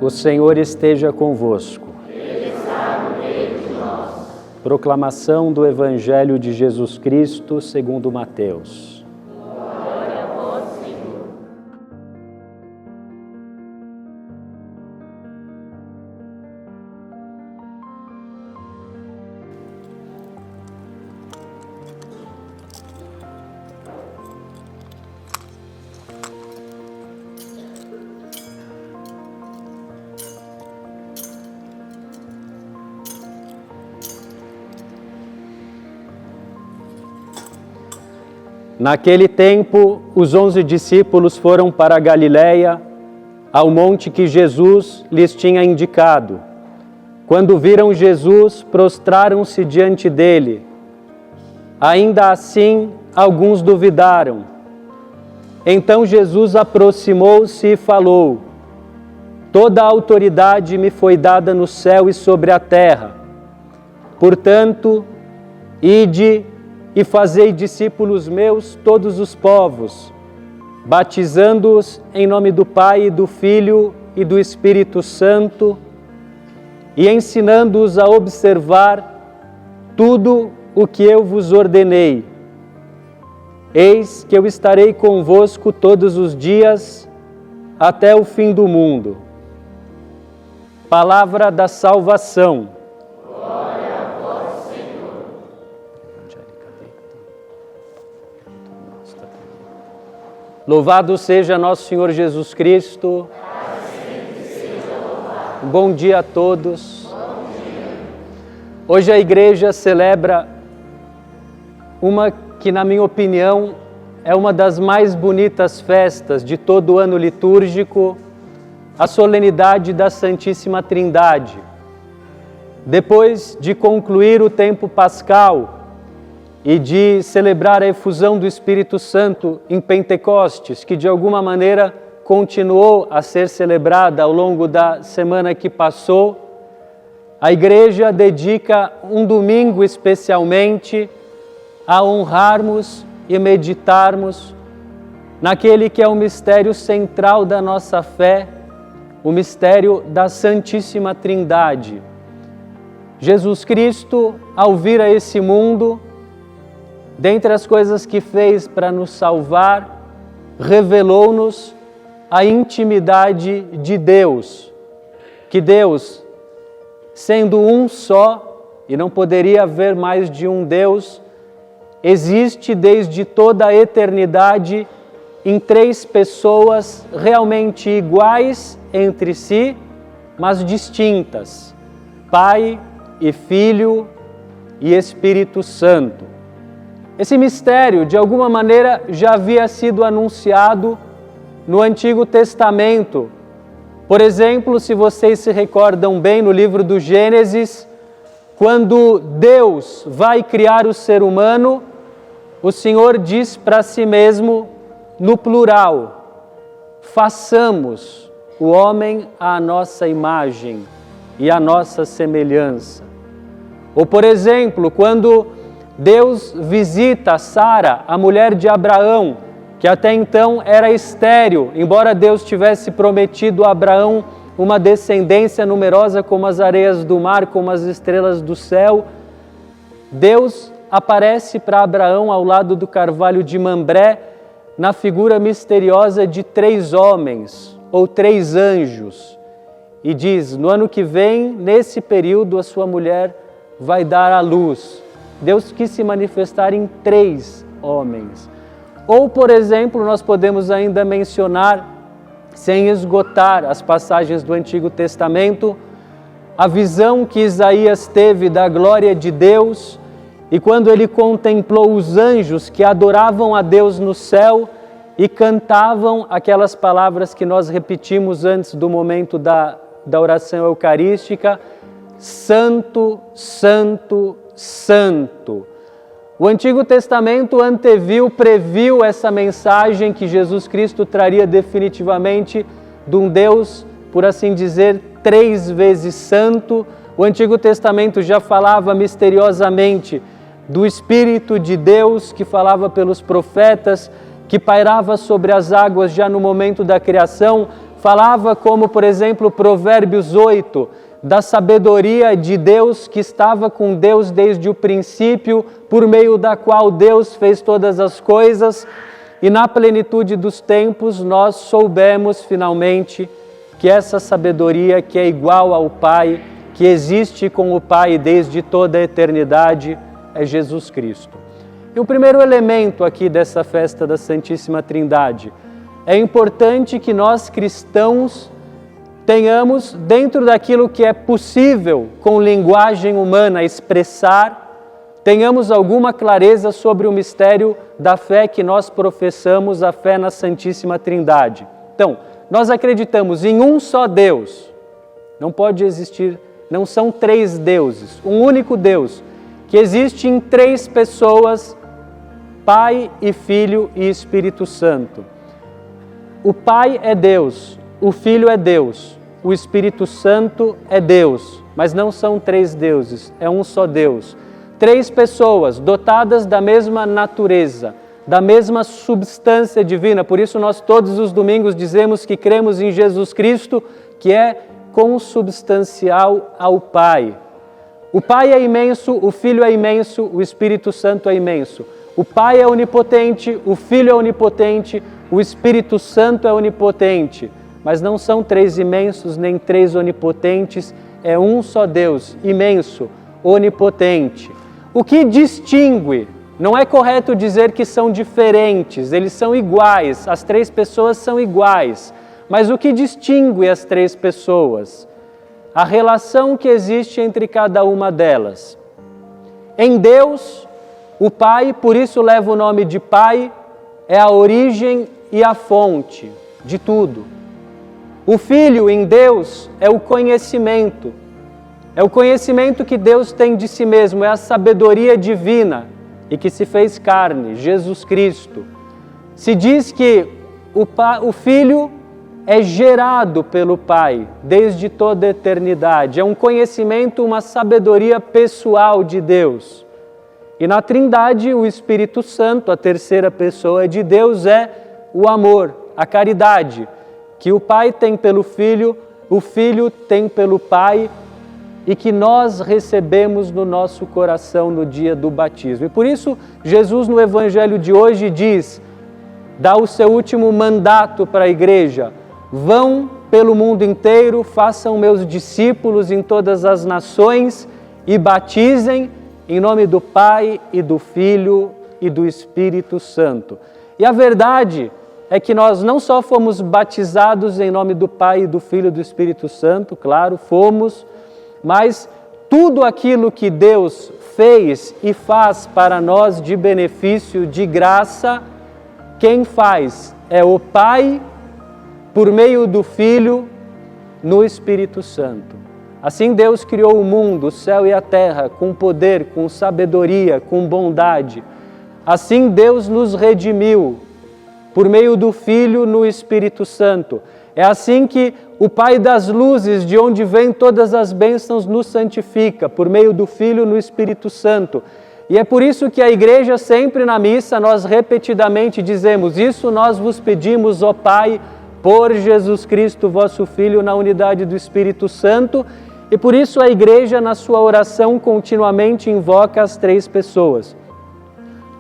O Senhor esteja convosco. Ele está no meio de nós. Proclamação do Evangelho de Jesus Cristo segundo Mateus. Glória a vós, Senhor. Naquele tempo, os 11 discípulos foram para a Galiléia, ao monte que Jesus lhes tinha indicado. Quando viram Jesus, prostraram-se diante dele. Ainda assim, alguns duvidaram. Então Jesus aproximou-se e falou: Toda a autoridade me foi dada no céu e sobre a terra. Portanto, ide e fazei discípulos meus todos os povos, batizando-os em nome do Pai, e do Filho e do Espírito Santo, e ensinando-os a observar tudo o que eu vos ordenei. Eis que eu estarei convosco todos os dias, até o fim do mundo. Palavra da salvação. Louvado seja nosso Senhor Jesus Cristo. Bom dia a todos. Hoje a igreja celebra uma que, na minha opinião, é uma das mais bonitas festas de todo o ano litúrgico, a solenidade da Santíssima Trindade. Depois de concluir o tempo pascal e de celebrar a efusão do Espírito Santo em Pentecostes, que de alguma maneira continuou a ser celebrada ao longo da semana que passou, a Igreja dedica um domingo especialmente a honrarmos e meditarmos naquele que é o mistério central da nossa fé, o mistério da Santíssima Trindade. Jesus Cristo, ao vir a esse mundo, dentre as coisas que fez para nos salvar, revelou-nos a intimidade de Deus. Que Deus, sendo um só, e não poderia haver mais de um Deus, existe desde toda a eternidade em três pessoas realmente iguais entre si, mas distintas: Pai e Filho e Espírito Santo. Esse mistério, de alguma maneira, já havia sido anunciado no Antigo Testamento. Por exemplo, se vocês se recordam bem, no livro do Gênesis, quando Deus vai criar o ser humano, o Senhor diz para si mesmo, no plural: façamos o homem à nossa imagem e à nossa semelhança. Ou, por exemplo, quando Deus visita Sara, a mulher de Abraão, que até então era estéril, embora Deus tivesse prometido a Abraão uma descendência numerosa como as areias do mar, como as estrelas do céu. Deus aparece para Abraão ao lado do carvalho de Mambré, na figura misteriosa de 3 homens, ou 3 anjos, e diz: no ano que vem, nesse período, a sua mulher vai dar à luz. Deus quis se manifestar em 3 homens. Ou, por exemplo, nós podemos ainda mencionar, sem esgotar as passagens do Antigo Testamento, a visão que Isaías teve da glória de Deus, e quando ele contemplou os anjos que adoravam a Deus no céu e cantavam aquelas palavras que nós repetimos antes do momento da oração eucarística: Santo, Santo, Santo. O Antigo Testamento previu essa mensagem que Jesus Cristo traria definitivamente de um Deus, por assim dizer, 3 vezes santo. O Antigo Testamento já falava misteriosamente do Espírito de Deus, que falava pelos profetas, que pairava sobre as águas já no momento da criação, falava como, por exemplo, Provérbios 8, da sabedoria de Deus que estava com Deus desde o princípio, por meio da qual Deus fez todas as coisas, e na plenitude dos tempos nós soubemos finalmente que essa sabedoria que é igual ao Pai, que existe com o Pai desde toda a eternidade, é Jesus Cristo. E o primeiro elemento aqui dessa festa da Santíssima Trindade, é importante que nós cristãos tenhamos, dentro daquilo que é possível com linguagem humana expressar, tenhamos alguma clareza sobre o mistério da fé que nós professamos, a fé na Santíssima Trindade. Então, nós acreditamos em um só Deus. Não pode existir, não são três deuses, um único Deus, que existe em três pessoas, Pai e Filho e Espírito Santo. O Pai é Deus, o Filho é Deus, o Espírito Santo é Deus, mas não são três deuses, é um só Deus. Três pessoas dotadas da mesma natureza, da mesma substância divina, por isso nós todos os domingos dizemos que cremos em Jesus Cristo, que é consubstancial ao Pai. O Pai é imenso, o Filho é imenso, o Espírito Santo é imenso. O Pai é onipotente, o Filho é onipotente, o Espírito Santo é onipotente, mas não são três imensos nem três onipotentes, é um só Deus, imenso, onipotente. O que distingue, não é correto dizer que são diferentes, eles são iguais, as três pessoas são iguais, mas o que distingue as três pessoas? A relação que existe entre cada uma delas. Em Deus, o Pai, por isso leva o nome de Pai, é a origem e a fonte de tudo. O Filho em Deus é o conhecimento que Deus tem de si mesmo, é a sabedoria divina e que se fez carne, Jesus Cristo. Se diz que o Filho é gerado pelo Pai desde toda a eternidade, é um conhecimento, uma sabedoria pessoal de Deus. E na Trindade, o Espírito Santo, a terceira pessoa de Deus, é o amor, a caridade, que o Pai tem pelo Filho, o Filho tem pelo Pai e que nós recebemos no nosso coração no dia do batismo. E por isso, Jesus no Evangelho de hoje diz, dá o seu último mandato para a igreja: vão pelo mundo inteiro, façam meus discípulos em todas as nações e batizem em nome do Pai e do Filho e do Espírito Santo. E a verdade é que nós não só fomos batizados em nome do Pai e do Filho e do Espírito Santo, claro, fomos, mas tudo aquilo que Deus fez e faz para nós de benefício, de graça, quem faz é o Pai por meio do Filho no Espírito Santo. Assim Deus criou o mundo, o céu e a terra, com poder, com sabedoria, com bondade. Assim Deus nos redimiu por meio do Filho no Espírito Santo. É assim que o Pai das luzes, de onde vêm todas as bênçãos, nos santifica, por meio do Filho no Espírito Santo. E é por isso que a igreja sempre na missa, nós repetidamente dizemos, isso nós vos pedimos, ó Pai, por Jesus Cristo, vosso Filho, na unidade do Espírito Santo. E por isso a igreja, na sua oração, continuamente invoca as três pessoas.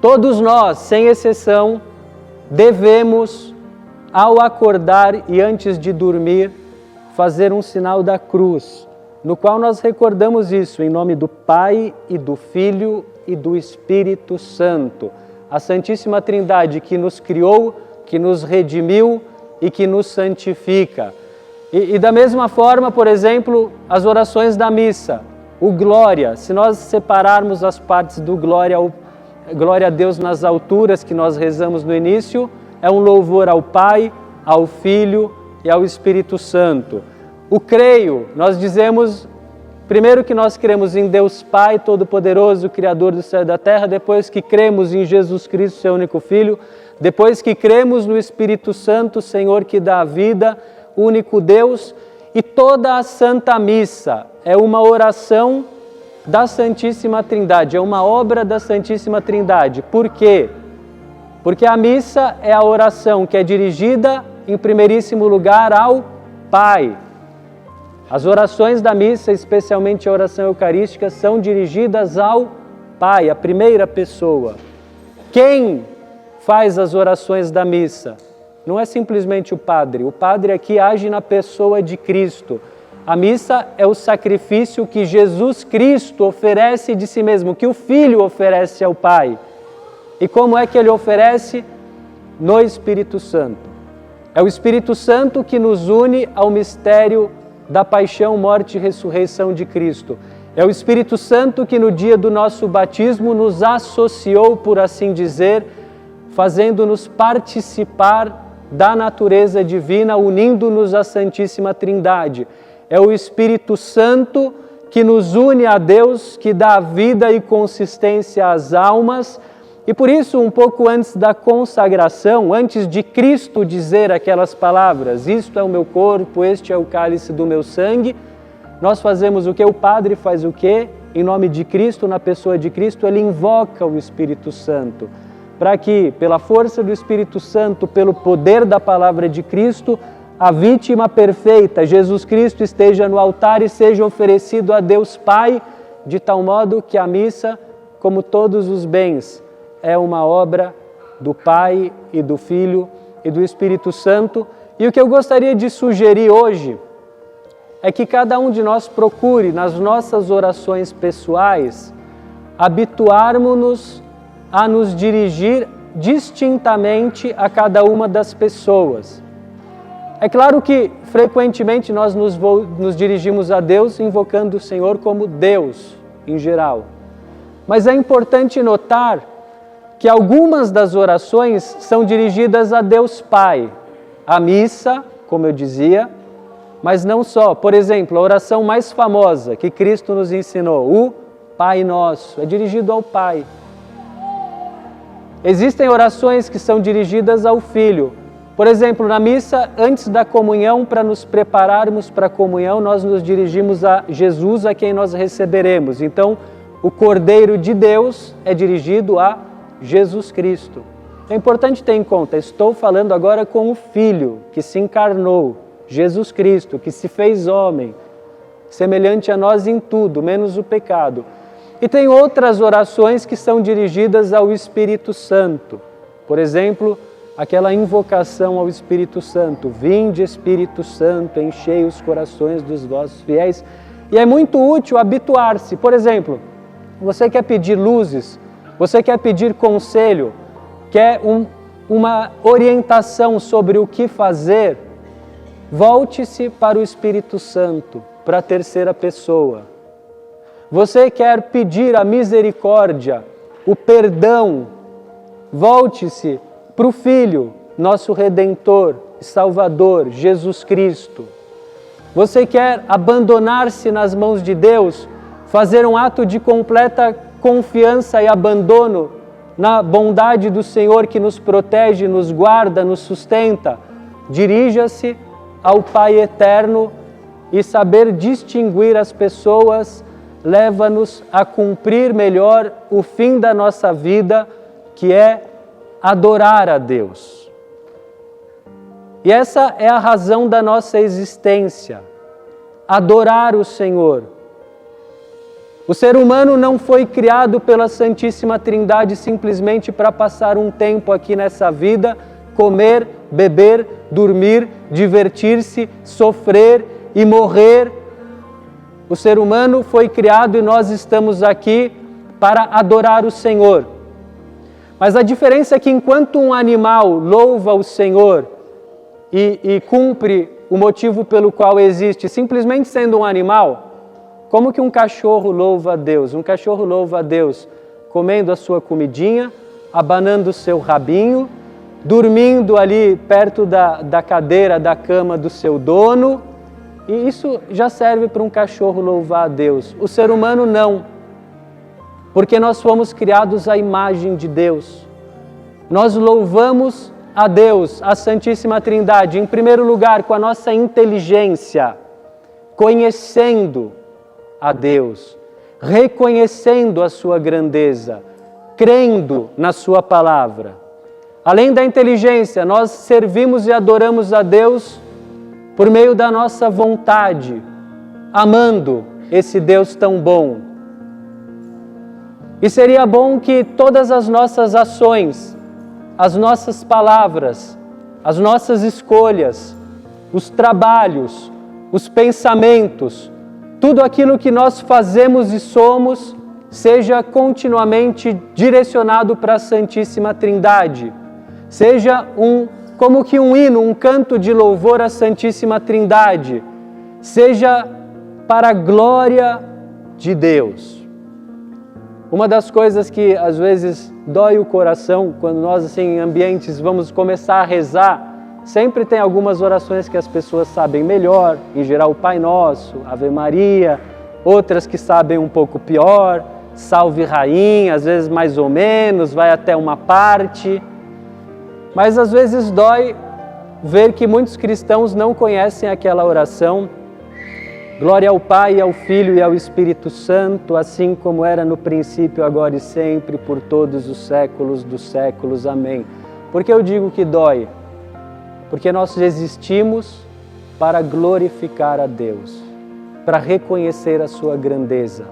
Todos nós, sem exceção, devemos, ao acordar e antes de dormir, fazer um sinal da cruz, no qual nós recordamos isso, em nome do Pai e do Filho e do Espírito Santo, a Santíssima Trindade que nos criou, que nos redimiu e que nos santifica. E da mesma forma, por exemplo, as orações da missa, o Glória, se nós separarmos as partes do Glória a Deus nas alturas que nós rezamos no início, é um louvor ao Pai, ao Filho e ao Espírito Santo. O creio, nós dizemos, primeiro que nós cremos em Deus Pai Todo-Poderoso, Criador do céu e da terra, depois que cremos em Jesus Cristo, seu único Filho, depois que cremos no Espírito Santo, Senhor que dá a vida, único Deus, e toda a Santa Missa é uma oração da Santíssima Trindade, é uma obra da Santíssima Trindade. Por quê? Porque a missa é a oração que é dirigida, em primeiríssimo lugar, ao Pai. As orações da missa, especialmente a oração eucarística, são dirigidas ao Pai, a primeira pessoa. Quem faz as orações da missa? Não é simplesmente o padre. O padre aqui age na pessoa de Cristo. A missa é o sacrifício que Jesus Cristo oferece de si mesmo, que o Filho oferece ao Pai. E como é que ele oferece? No Espírito Santo. É o Espírito Santo que nos une ao mistério da paixão, morte e ressurreição de Cristo. É o Espírito Santo que no dia do nosso batismo nos associou, por assim dizer, fazendo-nos participar da natureza divina, unindo-nos à Santíssima Trindade. É o Espírito Santo que nos une a Deus, que dá vida e consistência às almas. E por isso, um pouco antes da consagração, antes de Cristo dizer aquelas palavras, isto é o meu corpo, este é o cálice do meu sangue, nós fazemos o que? O Padre faz o que? Em nome de Cristo, na pessoa de Cristo, ele invoca o Espírito Santo, para que, pela força do Espírito Santo, pelo poder da palavra de Cristo, a vítima perfeita, Jesus Cristo, esteja no altar e seja oferecido a Deus Pai, de tal modo que a missa, como todos os bens, é uma obra do Pai e do Filho e do Espírito Santo. E o que eu gostaria de sugerir hoje é que cada um de nós procure, nas nossas orações pessoais, habituarmos-nos a nos dirigir distintamente a cada uma das pessoas. É claro que, frequentemente, nós nos dirigimos a Deus invocando o Senhor como Deus, em geral. Mas é importante notar que algumas das orações são dirigidas a Deus Pai. A missa, como eu dizia, mas não só. Por exemplo, a oração mais famosa que Cristo nos ensinou, o Pai Nosso, é dirigido ao Pai. Existem orações que são dirigidas ao Filho. Por exemplo, na missa, antes da comunhão, para nos prepararmos para a comunhão, nós nos dirigimos a Jesus, a quem nós receberemos. Então, o Cordeiro de Deus é dirigido a Jesus Cristo. É importante ter em conta, estou falando agora com o Filho que se encarnou, Jesus Cristo, que se fez homem, semelhante a nós em tudo, menos o pecado. E tem outras orações que são dirigidas ao Espírito Santo. Por exemplo, aquela invocação ao Espírito Santo. Vinde, Espírito Santo, enchei os corações dos vossos fiéis. E é muito útil habituar-se. Por exemplo, você quer pedir luzes, você quer pedir conselho, quer uma orientação sobre o que fazer, volte-se para o Espírito Santo, para a terceira pessoa. Você quer pedir a misericórdia, o perdão, volte-se para o Filho, nosso Redentor e Salvador, Jesus Cristo. Você quer abandonar-se nas mãos de Deus, fazer um ato de completa confiança e abandono na bondade do Senhor que nos protege, nos guarda, nos sustenta? Dirija-se ao Pai Eterno e saber distinguir as pessoas leva-nos a cumprir melhor o fim da nossa vida, que é adorar a Deus. E essa é a razão da nossa existência, adorar o Senhor. O ser humano não foi criado pela Santíssima Trindade simplesmente para passar um tempo aqui nessa vida, comer, beber, dormir, divertir-se, sofrer e morrer. O ser humano foi criado e nós estamos aqui para adorar o Senhor. Mas a diferença é que enquanto um animal louva o Senhor e cumpre o motivo pelo qual existe, simplesmente sendo um animal, como que um cachorro louva a Deus? Um cachorro louva a Deus comendo a sua comidinha, abanando o seu rabinho, dormindo ali perto da cadeira, da cama do seu dono. E isso já serve para um cachorro louvar a Deus. O ser humano não, porque nós fomos criados à imagem de Deus. Nós louvamos a Deus, a Santíssima Trindade, em primeiro lugar com a nossa inteligência, conhecendo a Deus, reconhecendo a sua grandeza, crendo na sua palavra. Além da inteligência, nós servimos e adoramos a Deus por meio da nossa vontade, amando esse Deus tão bom. E seria bom que todas as nossas ações, as nossas palavras, as nossas escolhas, os trabalhos, os pensamentos, tudo aquilo que nós fazemos e somos, seja continuamente direcionado para a Santíssima Trindade. Seja como que um hino, um canto de louvor à Santíssima Trindade. Seja para a glória de Deus. Uma das coisas que às vezes dói o coração, quando nós assim, em ambientes vamos começar a rezar, sempre tem algumas orações que as pessoas sabem melhor, em geral o Pai Nosso, Ave Maria, outras que sabem um pouco pior, Salve Rainha, às vezes mais ou menos, vai até uma parte. Mas às vezes dói ver que muitos cristãos não conhecem aquela oração. Glória ao Pai, ao Filho e ao Espírito Santo, assim como era no princípio, agora e sempre, por todos os séculos dos séculos. Amém. Por que eu digo que dói? Porque nós existimos para glorificar a Deus, para reconhecer a sua grandeza,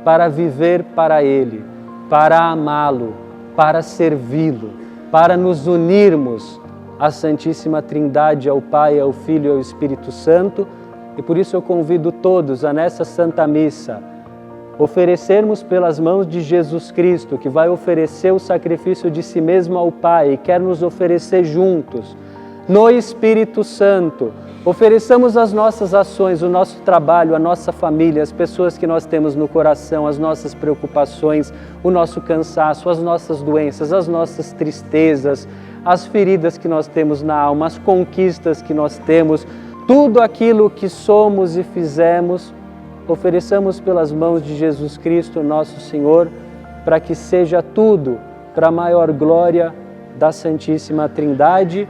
para viver para Ele, para amá-lo, para servi-lo, para nos unirmos à Santíssima Trindade, ao Pai, ao Filho e ao Espírito Santo. E por isso eu convido todos a nessa Santa Missa oferecermos pelas mãos de Jesus Cristo, que vai oferecer o sacrifício de si mesmo ao Pai e quer nos oferecer juntos, no Espírito Santo. Ofereçamos as nossas ações, o nosso trabalho, a nossa família, as pessoas que nós temos no coração, as nossas preocupações, o nosso cansaço, as nossas doenças, as nossas tristezas, as feridas que nós temos na alma, as conquistas que nós temos, tudo aquilo que somos e fizemos, ofereçamos pelas mãos de Jesus Cristo, nosso Senhor, para que seja tudo para a maior glória da Santíssima Trindade.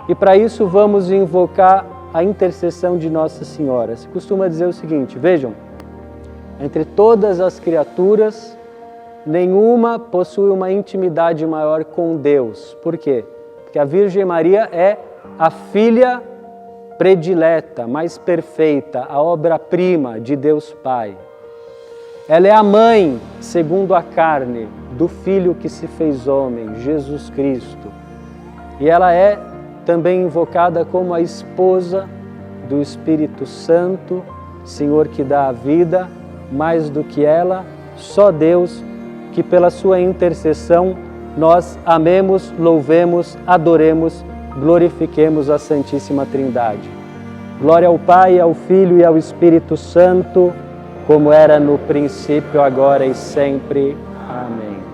E para isso vamos invocar a intercessão de Nossa Senhora. Se costuma dizer o seguinte, vejam, entre todas as criaturas, nenhuma possui uma intimidade maior com Deus. Por quê? Porque a Virgem Maria é a filha predileta, mais perfeita, a obra-prima de Deus Pai. Ela é a mãe, segundo a carne, do Filho que se fez homem, Jesus Cristo. E ela é também invocada como a esposa do Espírito Santo, Senhor que dá a vida, mais do que ela, só Deus, que pela sua intercessão nós amemos, louvemos, adoremos, glorifiquemos a Santíssima Trindade. Glória ao Pai, ao Filho e ao Espírito Santo, como era no princípio, agora e sempre. Amém.